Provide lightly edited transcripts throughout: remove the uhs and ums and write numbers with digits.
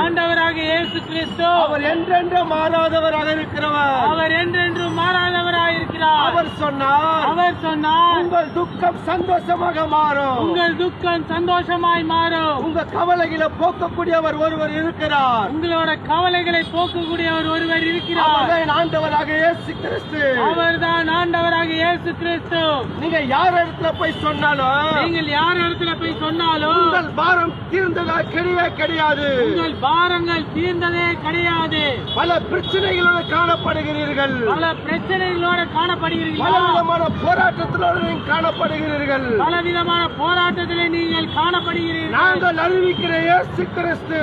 ஆண்டவராக இயேசு கிறிஸ்து அவர் என்றென்றும் மாறாதவராக இருக்கிறவர். அவர் என்றென்றும் மாறாதவராக இருக்கிறார். அவர் சொன்னார் உங்கள் துக்கம் சந்தோஷமாக மாறும். உங்கள் துக்கம் சந்தோஷமாய் மாறும். உங்க கவலைகளை போக்கக்கூடியவர் ஒருவர் இருக்கிறார். உங்களோட கவலைகளை போக்கக்கூடியவர் ஒருவர் இருக்கிறார். அவர்தான் ஆண்டவராக இயேசு கிறிஸ்து. அவர்தான் ஆண்டவராக இயேசு கிறிஸ்து. நீங்க யார் இடத்துல போய் சொன்னாலும் உங்கள் பாரம் தீர்ந்ததா கிடையாது. உங்கள் பாரங்கள் தீர்ந்ததே கிடையாது. பல பிரச்சனைகளோடு காணப்படுகிறீர்கள். பலவிதமான போராட்டத்திலோடு நீங்கள் காணப்படுகிறீர்கள். நீங்கள் காணப்படுகிறீர்கள். நாங்கள் அறிவிக்கிற இயேசு கிறிஸ்து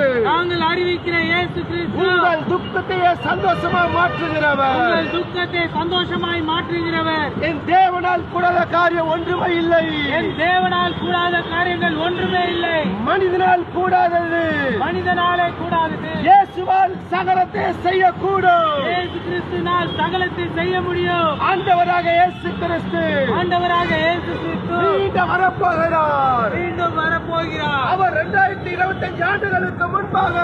உங்கள் துக்கத்தையே சந்தோஷமாய் மாற்றுகிறவர். என் தேவனால் கூடாத காரியம் ஒன்றுமே இல்லை. காரியங்கள் ஒன்றுமே இல்லை. மனிதனாலே கூடாதது இயேசுவால் சகலத்தை செய்யக்கூடும். இயேசு கிறிஸ்துவினால் சகலத்தை செய்ய முடியும். ஆண்டவராக இயேசு கிறிஸ்து மீண்டும் வரப்போகிறார். அவர் 2025 ஆண்டுகளுக்கு முன்பாக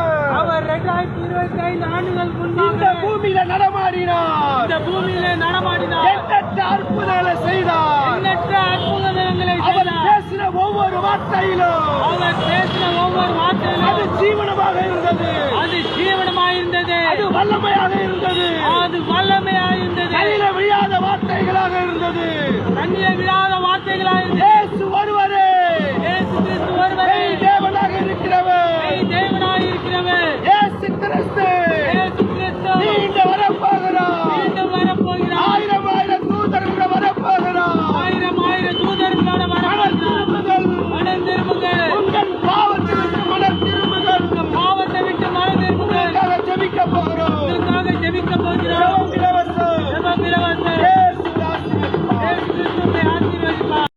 இந்த பூமியில நடமாடினார். எண்ணற்ற அற்புதங்களை செய்தார். அவர் பேசின ஒவ்வொரு வார்த்தையிலும் அது ஜீவனமாக இருந்தது. அது வல்லமையாக இருந்தது. கையில விழாத வார்த்தைகளாக இருந்தது. இயேசு ஒருவரே தேவனாக இருக்கிறவர். இயேசு கிறிஸ்து மீண்டும் வரப்போகிறார். ஆயிரம் தூதர்கள் வரப்போகிறார். மனம் திரும்புங்கள். உங்கள் பாவத்தை விட்டு மனம் திரும்புங்கள். ஜெபிக்க போகிறோம்.